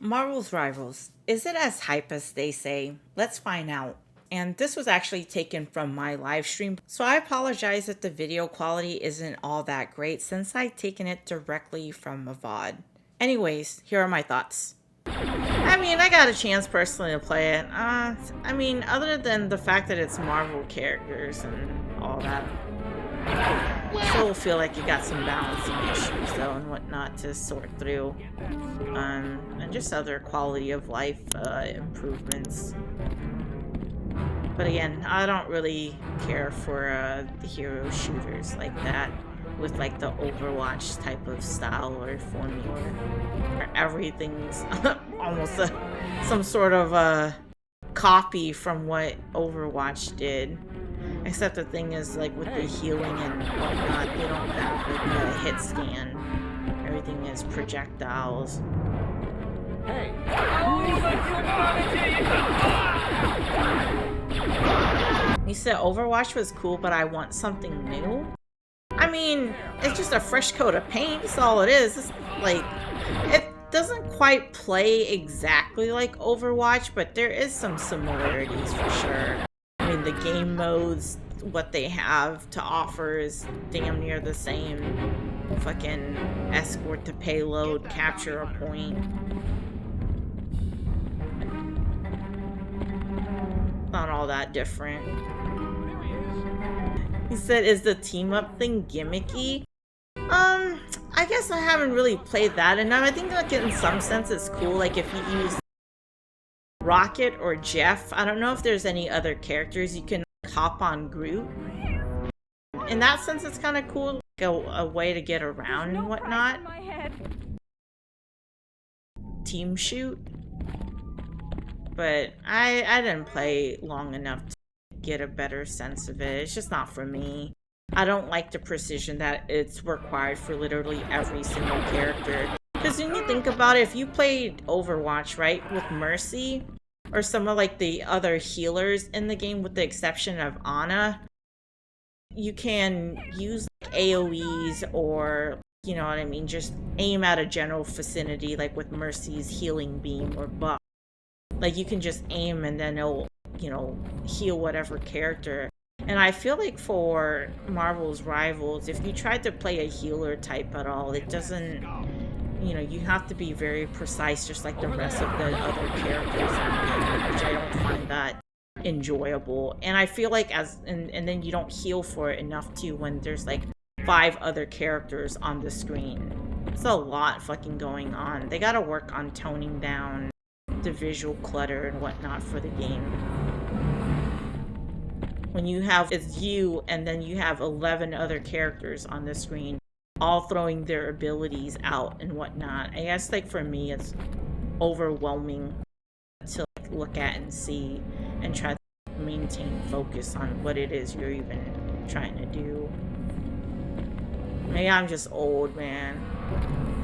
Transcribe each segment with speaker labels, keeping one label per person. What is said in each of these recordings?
Speaker 1: Marvel's Rivals. Is it as hype as they say? Let's find out. And this was actually taken from my live stream, so I apologize if the video quality isn't all that great since I've taken it directly from a VOD. Anyways, here are my thoughts. I got a chance personally to play it. Other than the fact that it's Marvel characters and all that, I still feel like you got some balancing issues though and whatnot to sort through. And just other quality of life improvements. But again, I don't really care for the hero shooters like that with like the Overwatch type of style or formula where everything's almost some sort of copy from what Overwatch did. Except the thing is, like, with the healing and whatnot, they don't have like a hit scan. Everything is projectiles. Hey. He said Overwatch was cool, but I want something new. It's just a fresh coat of paint. That's all it is. It's like, it doesn't quite play exactly like Overwatch, but there is some similarities for sure. The game modes, what they have to offer is damn near the same. Fucking escort the payload, capture a point. Not all that different. He said, is the team up thing gimmicky? I guess I haven't really played that enough. I think like in some sense it's cool, like if you use Rocket or Jeff. I don't know if there's any other characters you can hop on Groot. In that sense, it's kind of cool, like a way to get around and whatnot. Team shoot. But I didn't play long enough to get a better sense of it. It's just not for me. I don't like the precision that it's required for literally every single character. Because when you think about it, if you played Overwatch, right, with Mercy, or some of like the other healers in the game, with the exception of Ana, you can use like AoEs or, you know what I mean, just aim at a general vicinity, like with Mercy's healing beam or buff. Like you can just aim and then it'll, you know, heal whatever character. And I feel like for Marvel's Rivals, if you tried to play a healer type at all, it doesn't, you know, you have to be very precise, just like the rest of the other characters in the game, which I don't find that enjoyable. And I feel like and then you don't heal for it enough too when there's like 5 other characters on the screen. It's a lot fucking going on. They gotta work on toning down the visual clutter and whatnot for the game. When you have, it's you and then you have 11 other characters on the screen, all throwing their abilities out and whatnot. I guess like for me it's overwhelming to like look at and see and try to maintain focus on what it is you're even trying to do. Maybe I'm just old, man.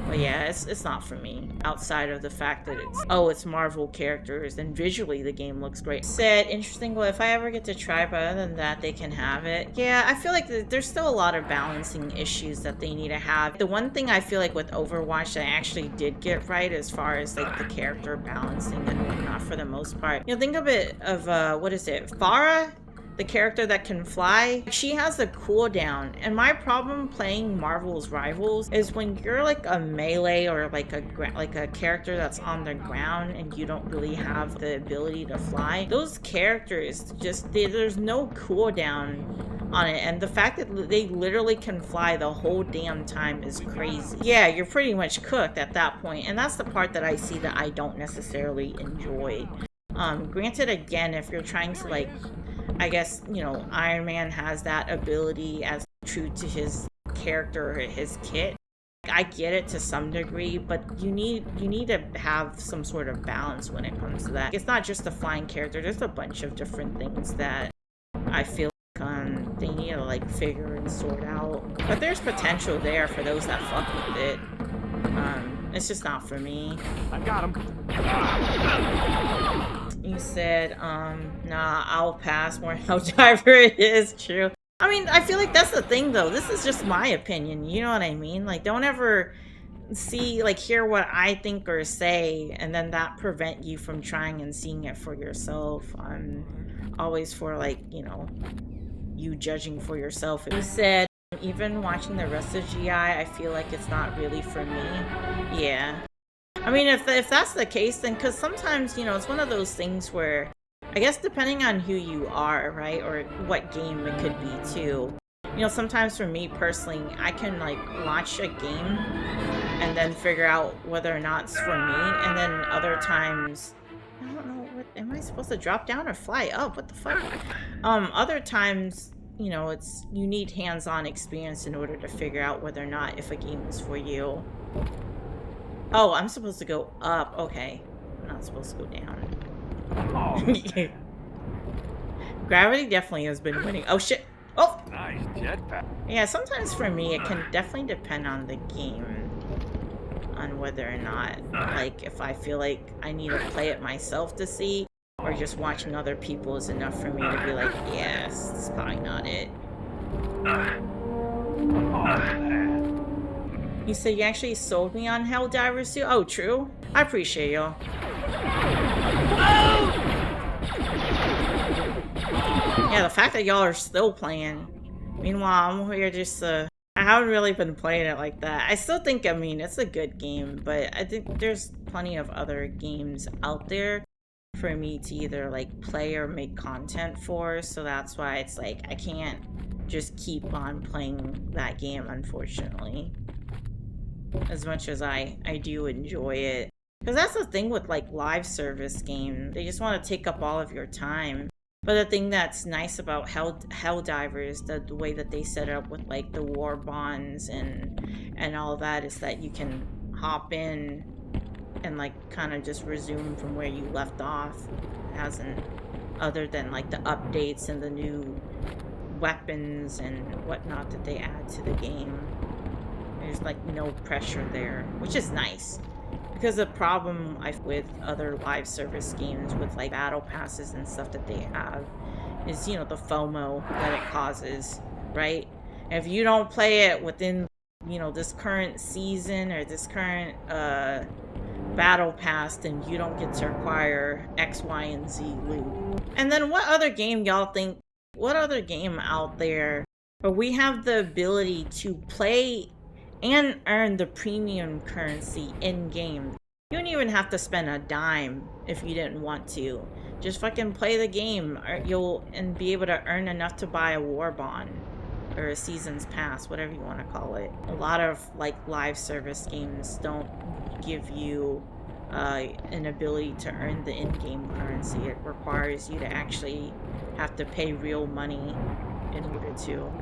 Speaker 1: But yeah, it's not for me. Outside of the fact that it's Marvel characters and visually the game looks great. Said, interesting, well, if I ever get to try, but other than that, they can have it. Yeah, I feel like there's still a lot of balancing issues that they need to have. The one thing I feel like with Overwatch that I actually did get right as far as like the character balancing and whatnot for the most part. You know, think of it of, what is it? Farah? The character that can fly, she has a cooldown. And my problem playing Marvel's Rivals is when you're like a melee or like a character that's on the ground and you don't really have the ability to fly, those characters just, there's no cooldown on it. And the fact that they literally can fly the whole damn time is crazy. Yeah, you're pretty much cooked at that point. And that's the part that I see that I don't necessarily enjoy. Granted, again, if you're trying to like, I guess, you know, Iron Man has that ability as true to his character or his kit. I get it to some degree, but you need to have some sort of balance when it comes to that. It's not just a flying character. There's a bunch of different things that I feel like they need to like figure and sort out. But there's potential there for those that fuck with it. It's just not for me.
Speaker 2: I got him.
Speaker 1: You said, nah, I'll pass. More Diver it is true. I mean, I feel like that's the thing though. This is just my opinion. You know what I mean? Like, don't ever see, like, hear what I think or say, and then that prevent you from trying and seeing it for yourself. I'm always for, like, you judging for yourself. You said even watching the rest of GI, I feel like it's not really for me. Yeah. I mean, if that's the case, then because sometimes, it's one of those things where, I guess depending on who you are, right, or what game it could be too. Sometimes for me personally, I can like launch a game and then figure out whether or not it's for me, and then other times, I don't know, what am I supposed to drop down or fly up? What the fuck? Other times, it's you need hands-on experience in order to figure out whether or not if a game is for you. Oh, I'm supposed to go up. Okay. I'm not supposed to go down. Oh, Gravity definitely has been winning. Oh, shit. Oh!
Speaker 2: Nice jetpack.
Speaker 1: Yeah, sometimes for me, it can definitely depend on the game. On whether or not, like, if I feel like I need to play it myself to see, or just watching other people is enough for me to be like, yes, it's probably not it. You said you actually sold me on Helldivers too? Oh, true. I appreciate y'all. Yeah, the fact that y'all are still playing. Meanwhile, I'm here just, I haven't really been playing it like that. I still think, I mean, it's a good game, but I think there's plenty of other games out there for me to either, like, play or make content for, so that's why it's like, I can't just keep on playing that game, unfortunately. As much as I do enjoy it. Because that's the thing with, like, live service games. They just want to take up all of your time. But the thing that's nice about Helldivers, the way that they set it up with, like, the war bonds and all that, is that you can hop in and, like, kind of just resume from where you left off. It hasn't, other than, like, the updates and the new weapons and whatnot that they add to the game. There's like no pressure there, which is nice. Because the problem with other live service games with like battle passes and stuff that they have is, the FOMO that it causes, right? And if you don't play it within, this current season or this current battle pass, then you don't get to acquire X, Y, and Z loot. And then what other game y'all think, what other game out there where we have the ability to play and earn the premium currency in-game? You don't even have to spend a dime if you didn't want to. Just fucking play the game, and be able to earn enough to buy a war bond or a season's pass, whatever you want to call it. A lot of like live service games don't give you an ability to earn the in-game currency. It requires you to actually have to pay real money in order to.